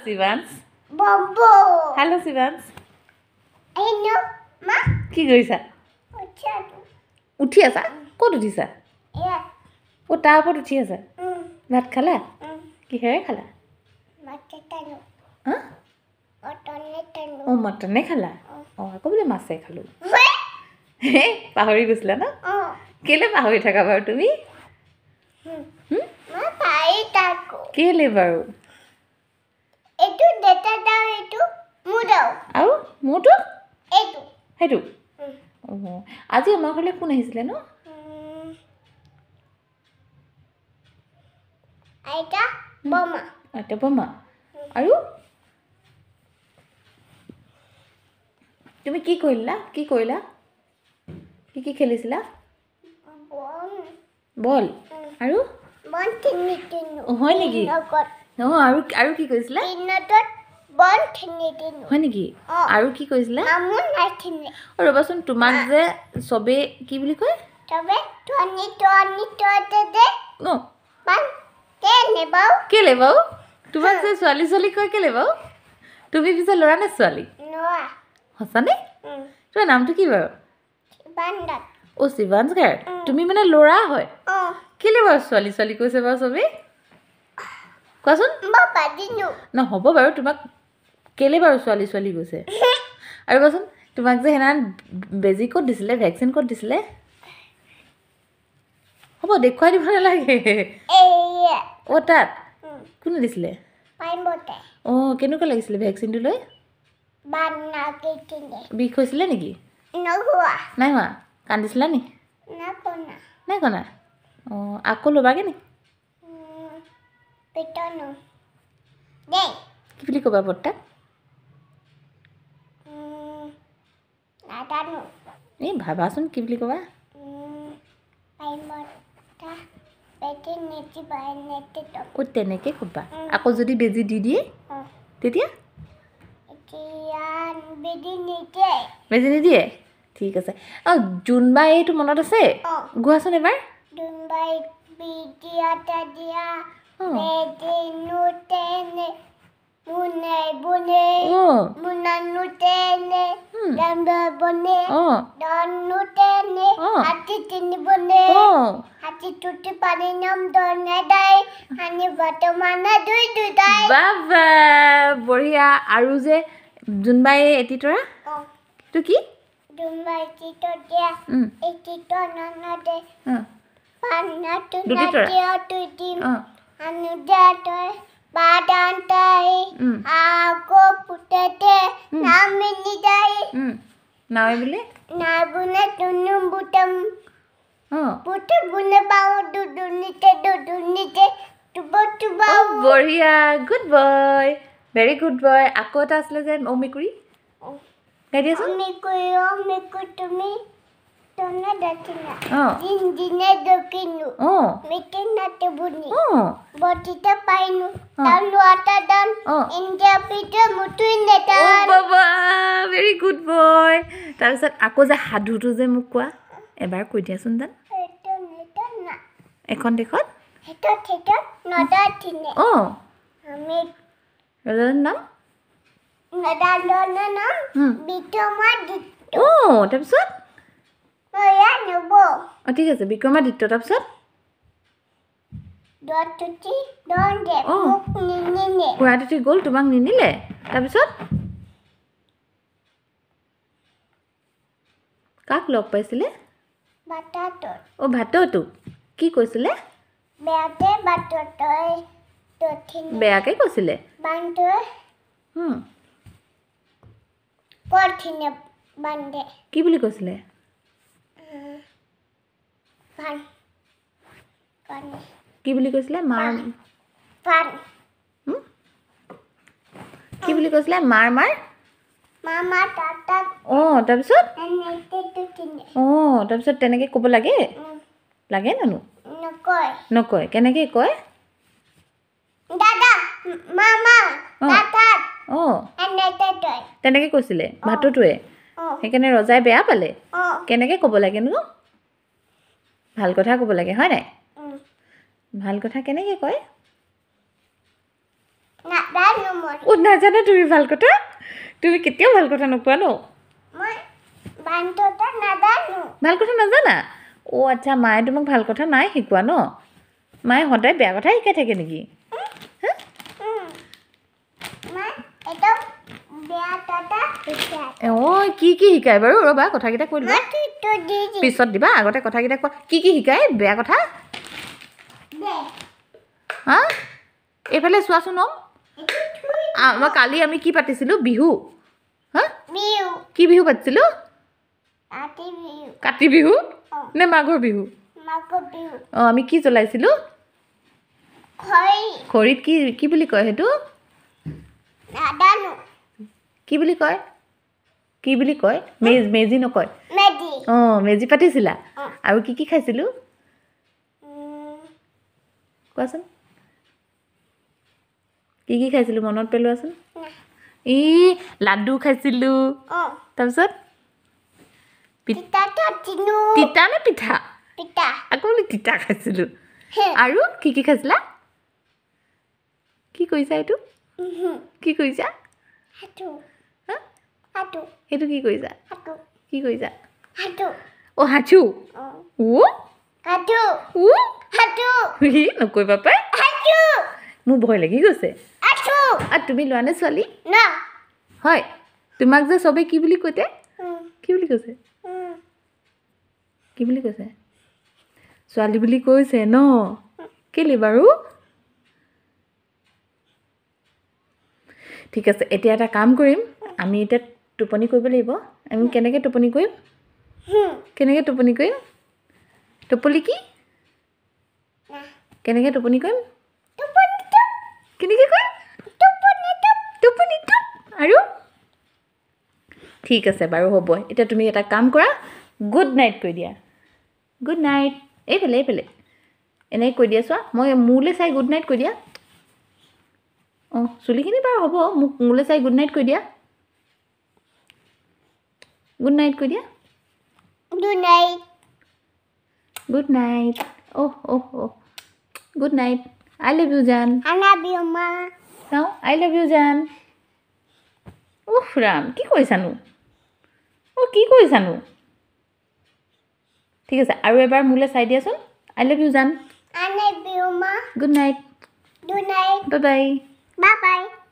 Sivans. Bobo. Hello Sivans. Hello, ma. কি কৰিছা? উঠি আছা? ক'ত উঠিছা? ও তাৰ ওপৰত উঠি আছা? ভাত খালা? কিহেৰে খালা? হা? ও মটনে খালা? আকৌ বোলে মাছে খালো। পাহৰি গৈছিলা ন? কেলে পাহৰি থাকা বাৰু তুমি? কেলে বাৰু? এইটো দেতা দাও এইটো মু দাও আৰু মোৰটো? এইটো সেইটো? আজি আমাৰ ঘৰলৈ কোন আহিছিলে ন? আইতা বমা আইতা বমা আৰু তুমি কি কৰিলা? কি খেলিছিলা? বল আৰু বন তিনি তিনি হয় নেকি? আৰু কি কৰিছিলা? তিনটত বন তিনি তিনি হয় নেকি? আৰু কি কৰিছিলা? আমু নাই তিনি ৰবাচোন তোমাক যে সবে কি বুলি কয়? তবে ততে দে ন বান কেনে বাও কেলে বাও? তোমাক যে ছোৱালী কয় কেলে বাও? তুমি পিছে ল'ৰা নে ছোৱালী? নোৱা সঁচানে? তোমাৰ নামটো কি বাৰু? বান্দাত শিৱাঞ্জ গাৰ তুমি মানে ল'ৰা হয়? কেলে বাৰু ছোৱালী কৈছে বাৰু সবে? কোৱাচোন? বাবা দিনু হ'ব বাৰু তোমাক কেলে বাৰু ছোৱালী কৈছে? আৰু কোৱাচোন তোমাক যে হেনা বেজি ক'ত দিছিলে? ভেকচিন ক'ত দিছিলে? হ'ব দেখুৱাই দিব নালাগে। তাত কোনে দিছিলে? পাইমতে কেনেকুৱা লাগিছিলে ভেকচিনটো লৈ? বান্না কেটিনে বিষ হৈছিলে নেকি? নহুৱা নাই হোৱা? কান্দিছিলা নি? নাকনা নাই কনা? আকৌ ল'বাগে নি? পেটনো দে কি বুলি ক'বা বৰ্তাক? নাজানো এই ভাবাচোন কি বুলি ক'বা? পাইমতা বেটি নেটি বাই নেটি তেনেকৈ ক'বা। আকৌ যদি বেজি দি দিয়ে তেতিয়া? এতিয়া বেজি নিদিয়ে? ঠিক আছে। জোনবাই এইটো মনত আছে? গোৱাচোন এবাৰ। জোনবাই বিদিয়াটা দিয়া বেজি নুতেনে মুনে বুনে মুনানুতেনে দাম্বা বনে দনুতেনে হাতি তিনি বনে হাতি টুটি পানি নাম দনে দাই হানি বৰ্তমানে দুই দাই বাবা বঢ়িয়া। আৰু যে জোনবাই এটি তৰা এইটো কি? জোনবাই এটি দিয়া এটি ননদে পান্না দুটি তৰা তুই আনু তই বাদান্তাই আকৌ পুতেতে নামিনি দাই নাৱে বোলে নাবুনে তুনু বুটম বুটে বুনে বাও দুদুনিতে তুবা বঢ়িয়া good boy very good boy. আকৌ এটা আছিলে যে মেকুৰী গাই দিয়াচোন। মেকুৰী তুমি তনে দেখিনা দিনে দকিনো মিটিনাতে বুনি বটিতে পাইনো তালু আটা দান ইন্ডিয়া পিতে মুতুই নেতান বাবা ভেৰি গুড বয়। তাৰপিছত আকৌ যে সাধুটো যে মোক কোৱা এবাৰ কৈ দিয়াচোন জান। এখন দেশত নদাঠিনে আমি ৰজাৰ নাম নদালৰ নাম বিক্ৰমাদিত্য তাৰপিছত নব ঠিক আছে বিক্ৰমাদিত্য। তাৰপিছত গুৱাহাটীত গ'ল তোমাক নিনিলে? তাৰপিছত কাক লগ পাইছিলে? ভাততো কি কৈছিলে? বেয়াকে কৈছিলে? কি বুলি কৈছিলে? কি বুলি কৈছিলে? কি বুলি কৈছিলে? মাৰ তাৰপিছত তাৰপিছত তেনেকে ক'ব লাগে জানো? নকয়। কেনেকে কয়? তেনেকে কৈছিলে ভাতটোৱে? সেইকাৰণে ৰজাই বেয়া পালে? কেনেকে ক'ব লাগেনো? ভাল কথা ক'ব লাগে হয় নাই? ভাল কথা কেনেকে কয়? নাজানো মই অ' নাজানা তুমি ভাল কথা তুমি কেতিয়াও ভাল কথা নোকোৱা ন মই বান্ধটা নাজানো ভাল কথা নাজানা অ' আচ্ছা মায়ে তোমাক ভাল কথা নাই শিকোৱা ন মায়ে সদায় বেয়া কথা শিকাই থাকে নেকি মই এটা বেয়া কথা শিকাই অ' কি শিকায় বাৰু ৰ'বা কথাকেইটা কৈ লোৱা মাটিটো দি দি পিছত দিবা আগতে কথাকেইটা কোৱা কি শিকায় বেয়া কথা দে হা এইফালে চোৱাচোন মই কালি আমি কি পাতিছিলোঁ বিহু হা বিহু কি বিহু পাতিছিলোঁ কাতি বিহু কাতি বিহু নে মাঘৰ বিহু মাঘৰ বিহু অঁ আমি কি জ্বলাইছিলোঁ খৰিত কি বুলি কয় সেইটো নাজানো কি বুলি কয় মেজি নকয় মেজি অঁ মেজি পাতিছিলা আৰু কি খাইছিলোঁ কোৱাচোন কি খাইছিলোঁ মনত পেলোৱাচোন লাডু খাইছিলোঁ তাৰপিছত তিতা নে পিঠা আকৌ তিতা খাইছিলোঁ আৰু কি খাইছিলা কি কৰিছা এইটো কি কৰিছা সেইটো কি কৰিছা অ' হাঁচু নকৰিবা পাই মোৰ ভয় লাগি গৈছে আৰু তুমি লোৱা নে ছোৱালী হয় তোমাক যে চবে কি বুলি কৈছে কি বুলি কৈছে ছোৱালী বুলি কৈছে ন কেলে বাৰু ঠিক আছে এতিয়া এটা কাম কৰিম আমি এতিয়া টোপনি কৰিব লাগিব আমি কেনেকৈ টোপনি কৰিম টোপনি কি কেনেকৈ টোপনি কৰিম কেনেকৈ কৰিম টোপনি আৰু ঠিক আছে বাৰু হ'ব এতিয়া তুমি এটা কাম কৰা গুড নাইট কৈ দিয়া গুড নাইট এইফালে এনেকৈ কৈ দিয়া চোৱা মই মোলৈ চাই গুড নাইট কৈ দিয়া অঁ চুলিখিনি বাৰু হ'ব মোক মোলৈ চাই গুড নাইট কৈ দিয়া গুড নাইট কৈ দিয়া গুড নাইট অহ good night I love you জান চাওঁ আই লাভ ইউ জান উফ ৰাম কি কৰিছানো ঠিক আছে আৰু এবাৰ মোলৈ চাই দিয়াচোন আই লাভ ইউ জান good night bye bye Bye bye.